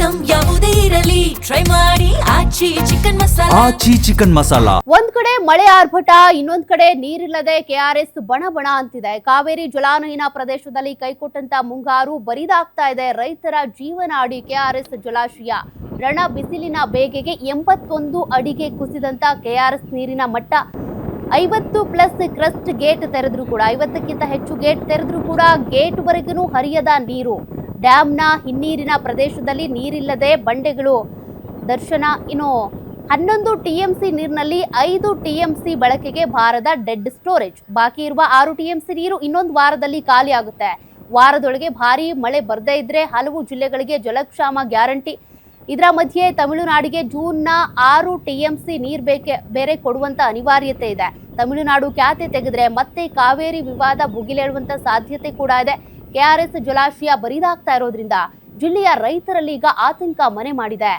Item ಯಾವುದೇ ಇರಲಿ try ಮಾಡಿ ಆಚಿ ಚಿಕನ್ ಮಸಾಲಾ. ಒಂದ್ ಕಡೆ ಮಳೆ ಆರ್ಭಟ, ಇನ್ನೊಂದ್ ಕಡೆ ನೀರಿಲ್ಲದೆ ಕೆಆರ್ಎಸ್ ಬಣ ಬಣ ಅಂತಿದೆ. ಕಾವೇರಿ ಜಲಾನಯನ ಪ್ರದೇಶದಲ್ಲಿ ಕೈಕೊಟ್ಟಂತ ಮುಂಗಾರು ಬರಿದಾಗ್ತಾ ಇದೆ. ರೈತರ ಜೀವನಾಡಿ ಕೆಆರ್ಎಸ್ ಜಲಾಶಯ ರಣ ಬಿಸಿಲಿನ ಬೇಗೆಗೆ 81 ಅಡಿಗೆ ಕುಸಿದಂತ ಕೆಆರ್ಎಸ್ ನೀರಿನ ಮಟ್ಟ 50+ ಕ್ರಸ್ಟ್ ಗೇಟ್ ತೆರೆದ್ರು ಕೂಡ 50ಕ್ಕಿಂತ ಹೆಚ್ಚು ಗೇಟ್ ತೆರೆದ್ರು ಕೂಡ ಗೇಟ್ ವರೆಗೂ ಹರಿಯದ ನೀರು. ಡ್ಯಾಂನ ಹಿನ್ನೀರಿನ ಪ್ರದೇಶದಲ್ಲಿ ನೀರಿಲ್ಲದೆ ಬಂಡೆಗಳು ದರ್ಶನ. ಇನ್ನು 11 TMC ನೀರಿನಲ್ಲಿ 5 TMC ಬಳಕೆಗೆ ಬಾರದ ಡೆಡ್ ಸ್ಟೋರೇಜ್. ಬಾಕಿ ಇರುವ 6 TMC ನೀರು ಇನ್ನೊಂದು ವಾರದಲ್ಲಿ ಖಾಲಿ ಆಗುತ್ತೆ. ವಾರದೊಳಗೆ ಭಾರೀ ಮಳೆ ಬರದೇ ಇದ್ರೆ ಹಲವು ಜಿಲ್ಲೆಗಳಿಗೆ ಜಲಕ್ಷಾಮ ಗ್ಯಾರಂಟಿ. ಇದರ ಮಧ್ಯೆ ತಮಿಳುನಾಡಿಗೆ ಜೂನ್ನ 6 TMC ನೀರು ಬೇರೆ ಕೊಡುವಂತ ಅನಿವಾರ್ಯತೆ ಇದೆ. ತಮಿಳುನಾಡು ಖ್ಯಾತೆ ತೆಗೆದ್ರೆ ಮತ್ತೆ ಕಾವೇರಿ ವಿವಾದ ಭುಗಿಲೇಳುವಂತ ಸಾಧ್ಯತೆ ಕೂಡ ಇದೆ. ಕೆಆರ್ಎಸ್ ಜಲಾಶಯ ಬರಿದಾಗ್ತಾ ಇರೋದ್ರಿಂದ ಜಿಲ್ಲೆಯ ರೈತರಲ್ಲಿ ಈಗ ಆತಂಕ ಮನೆ ಮಾಡಿದೆ.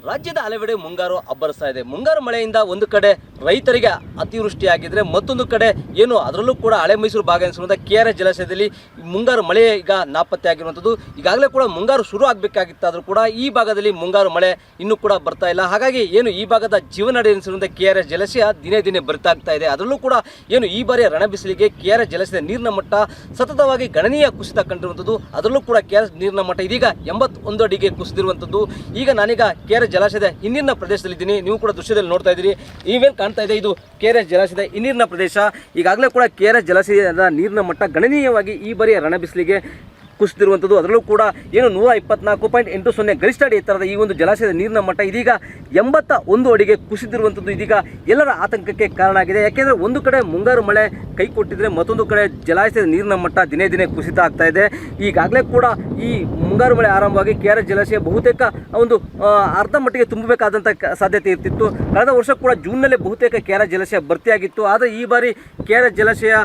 ರಾಜ್ಯದ ಹಲವೆಡೆ ಮುಂಗಾರು ಅಬ್ಬರಿಸ್ತಾ ಇದೆ. ಮುಂಗಾರು ಮಳೆಯಿಂದ ಒಂದು ಕಡೆ ರೈತರಿಗೆ ಅತಿವೃಷ್ಟಿಯಾಗಿದ್ದರೆ ಮತ್ತೊಂದು ಕಡೆ ಏನು ಅದರಲ್ಲೂ ಕೂಡ ಹಳೆ ಮೈಸೂರು ಭಾಗ ಎನಿಸುವಂಥ KRS ಜಲಾಶಯದಲ್ಲಿ ಮುಂಗಾರು ಮಳೆ ಈಗ ನಾಪತ್ತೆ ಆಗಿರುವಂಥದ್ದು. ಈಗಾಗಲೇ ಕೂಡ ಮುಂಗಾರು ಶುರು ಆಗಬೇಕಾಗಿತ್ತಾದರೂ ಕೂಡ ಈ ಭಾಗದಲ್ಲಿ ಮುಂಗಾರು ಮಳೆ ಇನ್ನೂ ಕೂಡ ಬರ್ತಾ ಇಲ್ಲ. ಹಾಗಾಗಿ ಏನು ಈ ಭಾಗದ ಜೀವನಾಡಿ ಎನಿಸಿರುವಂಥ KRS ಜಲಾಶಯ ದಿನೇ ದಿನೇ ಬರ್ತಾಗ್ತಾ ಇದೆ. ಅದರಲ್ಲೂ ಕೂಡ ಏನು ಈ ಬಾರಿಯ ರಣ ಬಿಸಿಲಿಗೆ KRS ಜಲಾಶಯದ ನೀರಿನ ಮಟ್ಟ ಸತತವಾಗಿ ಗಣನೀಯ ಕುಸಿತ ಕಂಡಿರುವಂಥದ್ದು. ಅದರಲ್ಲೂ ಕೂಡ KRS ನೀರಿನ ಮಟ್ಟ ಇದೀಗ 81 ಅಡಿಗೆ ಕುಸಿದಿರುವಂಥದ್ದು. ಈಗ ನಾನೀಗ KRS ಜಲಾಶಯದ ಹಿನ್ನೀರಿನ ಪ್ರದೇಶದಲ್ಲಿದ್ದೀನಿ. ನೀವು ಕೂಡ ದೃಶ್ಯದಲ್ಲಿ ನೋಡ್ತಾ ಇದ್ದೀರಿ. ಇವೇನು ಕಾಣ್ತಾ ಇದೆ ಇದು KRS ಜಲಾಶಯದ ಹಿನ್ನೀರಿನ ಪ್ರದೇಶ. ಈಗಾಗಲೇ ಕೂಡ KRS ಜಲಾಶಯದ ನೀರಿನ ಮಟ್ಟ ಗಣನೀಯವಾಗಿ ಈ ಬಾರಿಯ ರಣ ಬಿಸಿಲಿಗೆ ಕುಸಿದಿರುವಂಥದ್ದು. ಅದರಲ್ಲೂ ಕೂಡ ಏನು 124.80 ಗರಿಷ್ಠ ಅಡಿ ಎತ್ತರದ ಈ ಒಂದು ಜಲಾಶಯದ ನೀರಿನ ಮಟ್ಟ ಇದೀಗ 81 ಅಡಿಗೆ ಕುಸಿದಿರುವಂಥದ್ದು. ಇದೀಗ ಎಲ್ಲರ ಆತಂಕಕ್ಕೆ ಕಾರಣ ಆಗಿದೆ. ಯಾಕೆಂದರೆ ಒಂದು ಕಡೆ ಮುಂಗಾರು ಮಳೆ ಕೈ ಕೊಟ್ಟಿದ್ರೆ ಮತ್ತೊಂದು ಕಡೆ ಜಲಾಶಯದ ನೀರಿನ ಮಟ್ಟ ದಿನೇ ದಿನೇ ಕುಸಿತ ಆಗ್ತಾ ಇದೆ. ಈಗಾಗಲೇ ಕೂಡ ಈ ಮುಂಗಾರು ಮಳೆ ಆರಂಭವಾಗಿ KRS ಜಲಾಶಯ ಬಹುತೇಕ ಒಂದು ಅರ್ಧ ಮಟ್ಟಿಗೆ ತುಂಬಬೇಕಾದಂಥ ಸಾಧ್ಯತೆ ಇರ್ತಿತ್ತು. ಕಳೆದ ವರ್ಷ ಕೂಡ ಜೂನ್ನಲ್ಲೇ ಬಹುತೇಕ KRS ಜಲಾಶಯ ಭರ್ತಿಯಾಗಿತ್ತು. ಆದರೆ ಈ ಬಾರಿ KRS ಜಲಾಶಯ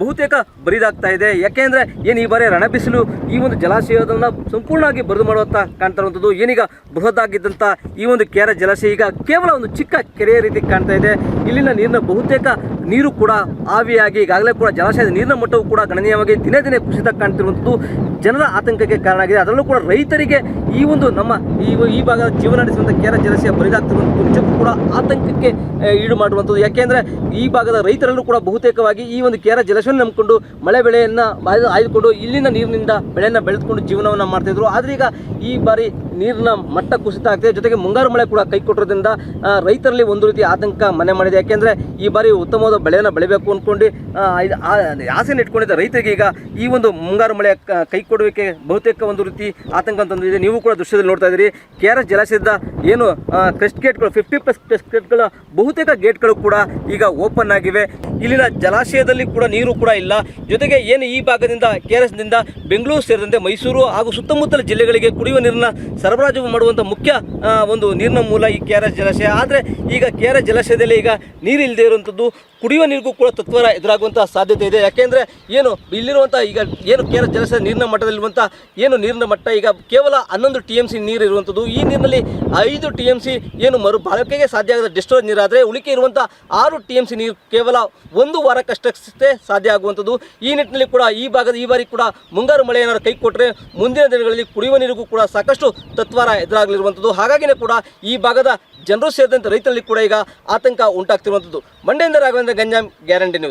ಬಹುತೇಕ ಬರಿದಾಗ್ತಾ ಇದೆ. ಯಾಕೆಂದರೆ ಏನು ಈ ಬಾರಿ ರಣ ಬಿಸಿಲು ಈ ಒಂದು ಜಲಾಶಯವನ್ನು ಸಂಪೂರ್ಣವಾಗಿ ಬರಿದು ಮಾಡುವಂತ ಕಾಣ್ತಾ ಇರುವಂಥದ್ದು. ಏನೀಗ ಬೃಹದ್ದಾಗಿದ್ದಂಥ ಈ ಒಂದು KRS ಜಲಾಶಯ ಈಗ ಕೇವಲ ಒಂದು ಚಿಕ್ಕ ಕೆರೆಯ ರೀತಿ ಕಾಣ್ತಾ ಇದೆ. ಇಲ್ಲಿನ ನೀರಿನ ಬಹುತೇಕ ನೀರು ಕೂಡ ಆವಿಯಾಗಿ ಈಗಾಗಲೇ ಕೂಡ ಜಲಾಶಯದ ನೀರಿನ ಮಟ್ಟವು ಕೂಡ ಗಣನೀಯವಾಗಿ ದಿನೇ ದಿನೇ ಕುಸಿತ ಕಾಣ್ತಿರುವಂಥದ್ದು ಜನರ ಆತಂಕಕ್ಕೆ ಕಾರಣ ಆಗಿದೆ. ಅದರಲ್ಲೂ ಕೂಡ ರೈತರಿಗೆ ಈ ಒಂದು ನಮ್ಮ ಈ ಭಾಗದ ಜೀವನ ನಡೆಸುವಂಥ KRS ಜಲಾಶಯ ಬರಿದಾಗ್ತಿರುವಂಥದ್ದು ನಿಜಕ್ಕೂ ಕೂಡ ಆತಂಕಕ್ಕೆ ಈಡು ಮಾಡುವಂಥದ್ದು. ಯಾಕೆಂದರೆ ಈ ಭಾಗದ ರೈತರಲ್ಲೂ ಕೂಡ ಬಹುತೇಕವಾಗಿ ಈ ಒಂದು KRS ಜಲಾಶಯವನ್ನು ನಂಬಿಕೊಂಡು ಮಳೆ ಬೆಳೆಯನ್ನು ಆಯ್ದುಕೊಂಡು ಇಲ್ಲಿನ ನೀರಿನಿಂದ ಬೆಳೆಯನ್ನು ಬೆಳೆದುಕೊಂಡು ಜೀವನವನ್ನು ಮಾಡ್ತಾಯಿದ್ರು. ಆದರೆ ಈಗ ಈ ಬಾರಿ ನೀರಿನ ಮಟ್ಟ ಕುಸಿತ ಆಗ್ತಿದೆ. ಜೊತೆಗೆ ಮುಂಗಾರು ಮಳೆ ಕೂಡ ಕೈ ಕೊಟ್ಟಿರೋದ್ರಿಂದ ರೈತರಲ್ಲಿ ಒಂದು ರೀತಿ ಆತಂಕ ಮನೆ ಮಾಡಿದೆ. ಯಾಕೆಂದರೆ ಈ ಬಾರಿ ಉತ್ತಮವಾದ ಬೆಳೆಯನ್ನು ಬೆಳಿಬೇಕು ಅಂದ್ಕೊಂಡು ಆಸೆಯನ್ನು ಇಟ್ಕೊಂಡಿದ್ದ ರೈತರಿಗೆ ಈಗ ಈ ಒಂದು ಮುಂಗಾರು ಮಳೆ ಕೈ ಕೊಡುವಿಕೆ ಬಹುತೇಕ ಒಂದು ರೀತಿ ಆತಂಕ ತಂದಿದೆ. ನೀವು ಕೂಡ ದೃಶ್ಯದಲ್ಲಿ ನೋಡ್ತಾ ಇದ್ದೀರಿ. KRS ಜಲಾಶಯದ ಏನು ಕ್ರೆಸ್ಟ್ ಗೇಟ್ಗಳು 50+ ಕ್ರೆಸ್ಟ್ ಗೇಟ್ಗಳ ಬಹುತೇಕ ಗೇಟ್ಗಳು ಕೂಡ ಈಗ ಓಪನ್ ಆಗಿವೆ. ಇಲ್ಲಿನ ಜಲಾಶಯದಲ್ಲಿ ಕೂಡ ನೀರು ಕೂಡ ಇಲ್ಲ. ಜೊತೆಗೆ ಏನು ಈ ಭಾಗದಿಂದ KRSನಿಂದ ಬೆಂಗಳೂರು ಸೇರಿದಂತೆ ಮೈಸೂರು ಹಾಗೂ ಸುತ್ತಮುತ್ತಲ ಜಿಲ್ಲೆಗಳಿಗೆ ಕುಡಿಯುವ ನೀರನ್ನ ಸರಬರಾಜು ಮಾಡುವಂಥ ಮುಖ್ಯ ಒಂದು ನೀರಿನ ಮೂಲ ಈ KRS ಜಲಾಶಯ. ಆದರೆ ಈಗ KRS ಜಲಾಶಯದಲ್ಲಿ ಈಗ ನೀರಿಲ್ಲದೆ ಇರುವಂಥದ್ದು ಕುಡಿಯುವ ನೀರಿಗೂ ಕೂಡ ತತ್ವರ ಎದುರಾಗುವಂಥ ಸಾಧ್ಯತೆ ಇದೆ. ಯಾಕೆಂದರೆ ಏನು ಇಲ್ಲಿರುವಂಥ ಈಗ ಏನು KRS ಜಲಾಶಯದ ನೀರಿನ ಮಟ್ಟದಲ್ಲಿರುವಂಥ ಏನು ನೀರಿನ ಮಟ್ಟ ಈಗ ಕೇವಲ 11 TMC ನೀರು ಇರುವಂಥದ್ದು. ಈ ನೀರಿನಲ್ಲಿ 5 TMC ಏನು ಬಳಕೆಗೆ ಸಾಧ್ಯ ಆಗದ ಡೆಸ್ಟೋರೇಜ್ ನೀರಾದರೆ ಉಳಿಕೆ ಇರುವಂಥ 6 TMC ನೀರು ಕೇವಲ ಒಂದು ವಾರಕ್ಕಷ್ಟೇ ಸಾಧ್ಯ ಆಗುವಂಥದ್ದು. ಈ ನಿಟ್ಟಿನಲ್ಲಿ ಕೂಡ ಈ ಬಾರಿ ಕೂಡ ಮುಂಗಾರು ಮಳೆ ಏನಾದರೂ ಕೈ ಕೊಟ್ಟರೆ ಮುಂದಿನ ದಿನಗಳಲ್ಲಿ ಕುಡಿಯುವ ನೀರಿಗೂ ಕೂಡ ಸಾಕಷ್ಟು ತತ್ವಾರ ಎದುರಾಗಲಿರುವಂಥದ್ದು. ಹಾಗಾಗಿಯೇ ಕೂಡ ಈ ಭಾಗದ ಜನರು ಸೇರಿದಂತೆ ರೈತರಲ್ಲಿ ಕೂಡ ಈಗ ಆತಂಕ ಉಂಟಾಗ್ತಿರುವಂಥದ್ದು. ಮಂಡ್ಯದಿಂದ ರಾಘವೇಂದ್ರ ಗಂಜಾಂ, ಗ್ಯಾರಂಟಿ ನ್ಯೂಸ್.